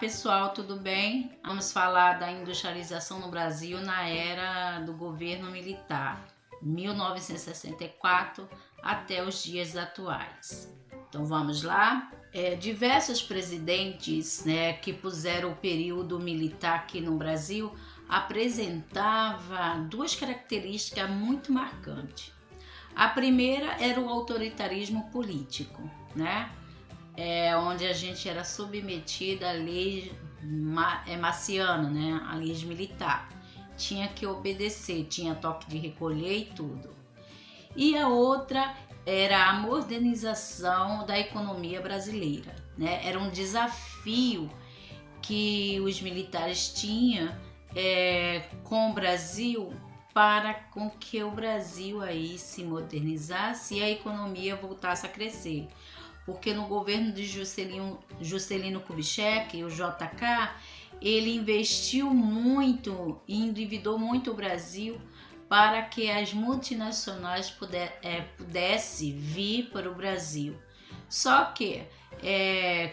pessoal, tudo bem? Vamos falar da industrialização no Brasil na era do governo militar, 1964 até os dias atuais. Então vamos lá? Diversos presidentes, que puseram o período militar aqui no Brasil apresentavam duas características muito marcantes. A primeira era o autoritarismo político, onde a gente era submetida à lei marciana, a lei militar. Tinha que obedecer, tinha toque de recolher e tudo. E a outra era a modernização da economia brasileira, Era um desafio que os militares tinham com o Brasil para com que o Brasil aí se modernizasse e a economia voltasse a crescer. Porque no governo de Juscelino Kubitschek, o JK, ele investiu muito e endividou muito o Brasil para que as multinacionais pudessem vir para o Brasil. Só que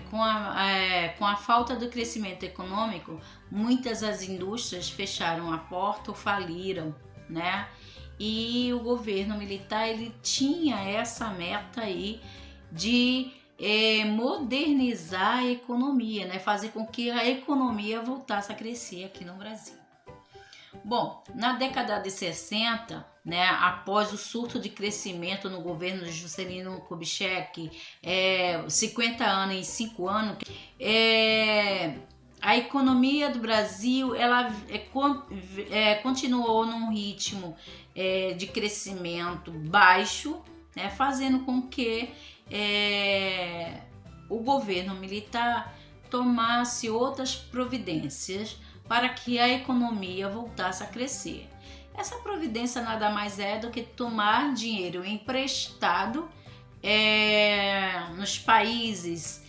com a falta do crescimento econômico, muitas das indústrias fecharam a porta ou faliram, E o governo militar ele tinha essa meta aí de modernizar a economia, fazer com que a economia voltasse a crescer aqui no Brasil. Bom, na década de 60, após o surto de crescimento no governo de Juscelino Kubitschek, 50 anos em 5 anos, a economia do Brasil ela continuou num ritmo de crescimento baixo, fazendo com que o governo militar tomasse outras providências para que a economia voltasse a crescer. Essa providência nada mais é do que tomar dinheiro emprestado nos países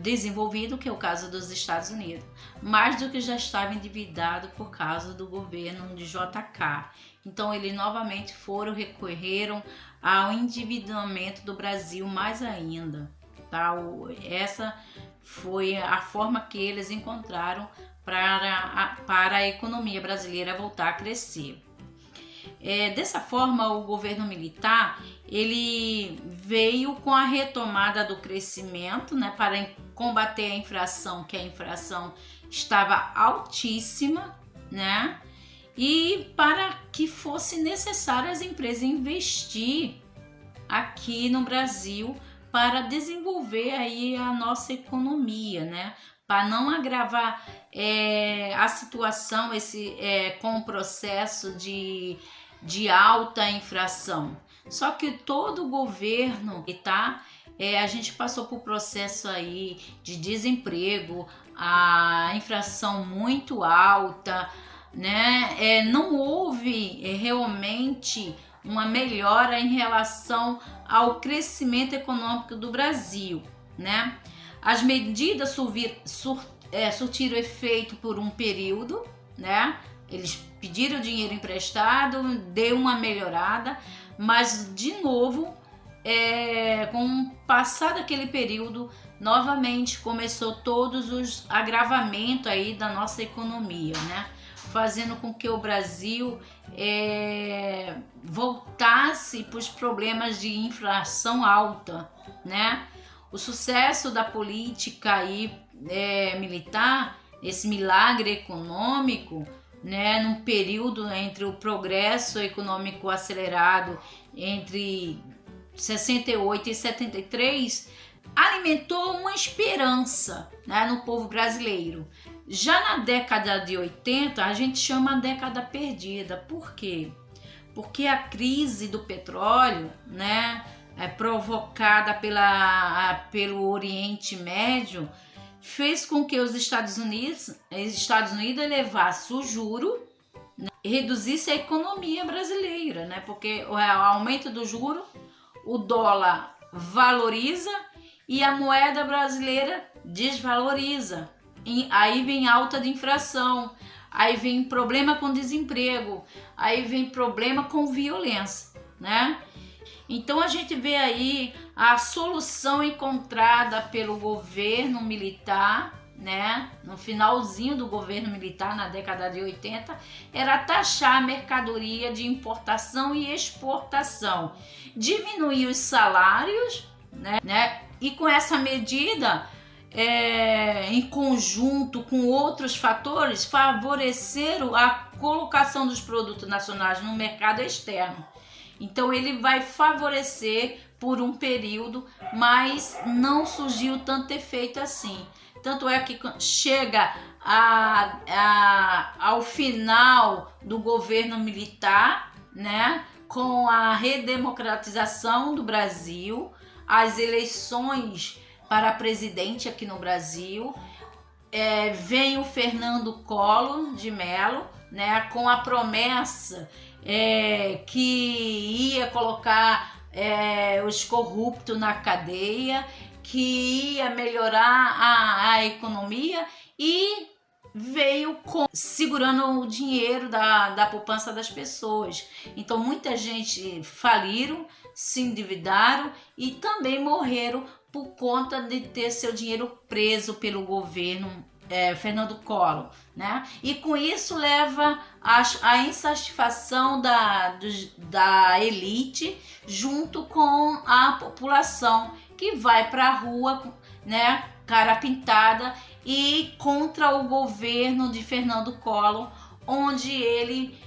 desenvolvidos, que é o caso dos Estados Unidos, mais do que já estava endividado por causa do governo de JK. Então eles novamente recorreram ao endividamento do Brasil mais ainda. Essa foi a forma que eles encontraram para a economia brasileira voltar a crescer. Dessa forma, o governo militar ele veio com a retomada do crescimento, para combater a inflação, que a inflação estava altíssima, e para que fosse necessário as empresas investir aqui no Brasil para desenvolver aí a nossa economia, para não agravar a situação com o processo de alta inflação. Só que todo o governo a gente passou por processo aí de desemprego, a inflação muito alta, não houve realmente uma melhora em relação ao crescimento econômico do Brasil, As medidas surtiram efeito por um período, Eles pediram dinheiro emprestado, deu uma melhorada, mas de novo, com o passar daquele período, novamente começou todos os agravamentos aí da nossa economia, fazendo com que o Brasil voltasse para os problemas de inflação alta, O sucesso da política aí, militar, esse milagre econômico, num período entre o progresso econômico acelerado entre 68 e 73, alimentou uma esperança, no povo brasileiro. Já na década de 80, a gente chama a década perdida. Por quê? Porque a crise do petróleo, provocada pelo Oriente Médio, fez com que os Estados Unidos elevassem o juro, e reduzisse a economia brasileira, porque o aumento do juro, o dólar valoriza e a moeda brasileira desvaloriza. E aí vem alta de inflação, aí vem problema com desemprego, aí vem problema com violência, Então a gente vê aí a solução encontrada pelo governo militar, né, no finalzinho do governo militar, na década de 80, era taxar a mercadoria de importação e exportação, diminuir os salários, né, e com essa medida, em conjunto com outros fatores, favorecer a colocação dos produtos nacionais no mercado externo. Então ele vai favorecer por um período, mas não surgiu tanto efeito assim. Tanto é que chega ao final do governo militar, né, com a redemocratização do Brasil, as eleições para presidente aqui no Brasil, vem o Fernando Collor de Mello, né, com a promessa que ia colocar os corruptos na cadeia, que ia melhorar a economia, e veio segurando o dinheiro da poupança das pessoas. Então muita gente faliram, se endividaram e também morreram por conta de ter seu dinheiro preso pelo governo Fernando Collor, né? E com isso leva a insatisfação da elite junto com a população, que vai para a rua, né, cara pintada, e contra o governo de Fernando Collor, onde ele,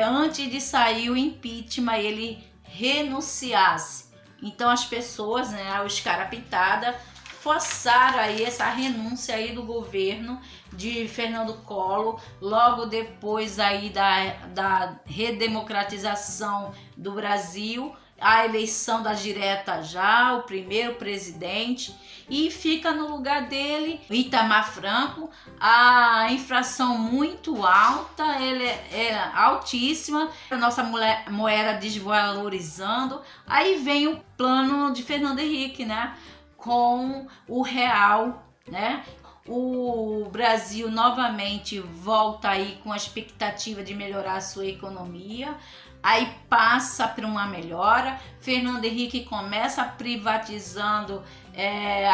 antes de sair o impeachment, ele renunciasse. Então as pessoas, né, os cara pintada, forçaram aí essa renúncia aí do governo de Fernando Collor, logo depois aí da redemocratização do Brasil, a eleição da direta já, o primeiro presidente, e fica no lugar dele Itamar Franco. A inflação muito alta, ele é altíssima, a nossa moeda desvalorizando. Aí vem o plano de Fernando Henrique, né, com o real, né? O Brasil novamente volta aí com a expectativa de melhorar a sua economia, aí passa por uma melhora. Fernando Henrique começa privatizando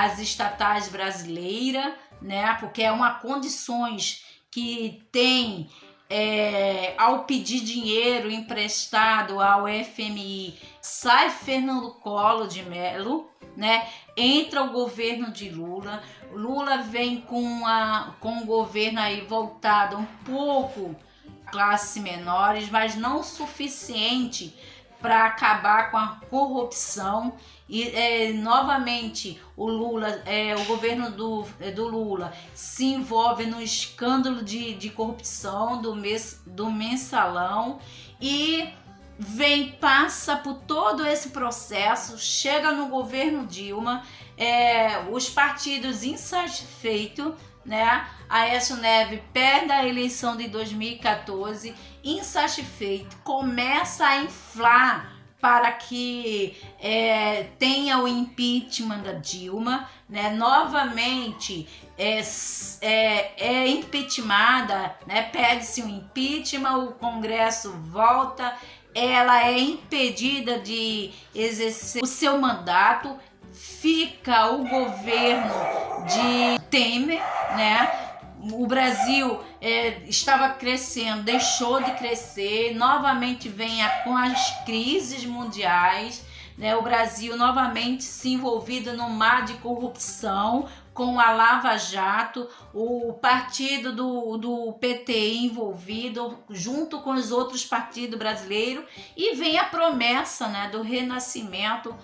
as estatais brasileiras, né? Porque é uma condições que tem ao pedir dinheiro emprestado ao FMI, sai Fernando Collor de Mello, né? Entra o governo de Lula. Lula vem com o governo aí voltado um pouco classes menores, mas não suficiente para acabar com a corrupção. E novamente o governo do Lula se envolve no escândalo de corrupção do mensalão, e passa por todo esse processo, chega no governo Dilma, os partidos insatisfeitos, né? Aécio Neves perde a eleição de 2014, insatisfeito, começa a inflar para que tenha o impeachment da Dilma, né? Novamente impeachmentada, né? Pede-se um impeachment, o Congresso volta, ela é impedida de exercer o seu mandato, fica o governo de Temer, né? O Brasil estava crescendo, deixou de crescer, novamente vem com as crises mundiais, né? O Brasil novamente se envolvido no mar de corrupção, com a Lava Jato, o partido do PT envolvido, junto com os outros partidos brasileiros, e vem a promessa, né, do renascimento,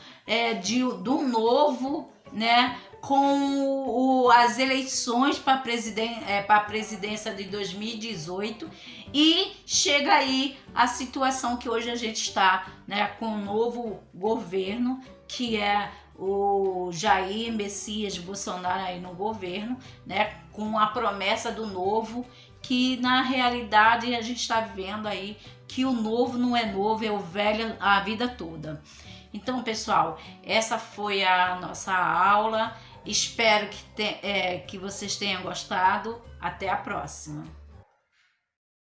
do novo, né, com as eleições para a presidência de 2018, e chega aí a situação que hoje a gente está, né, com um novo governo, que é o Jair Messias Bolsonaro aí no governo, né, com a promessa do novo, que na realidade a gente está vendo aí que o novo não é novo, é o velho a vida toda. Então, pessoal, essa foi a nossa aula. Espero que vocês tenham gostado. Até a próxima.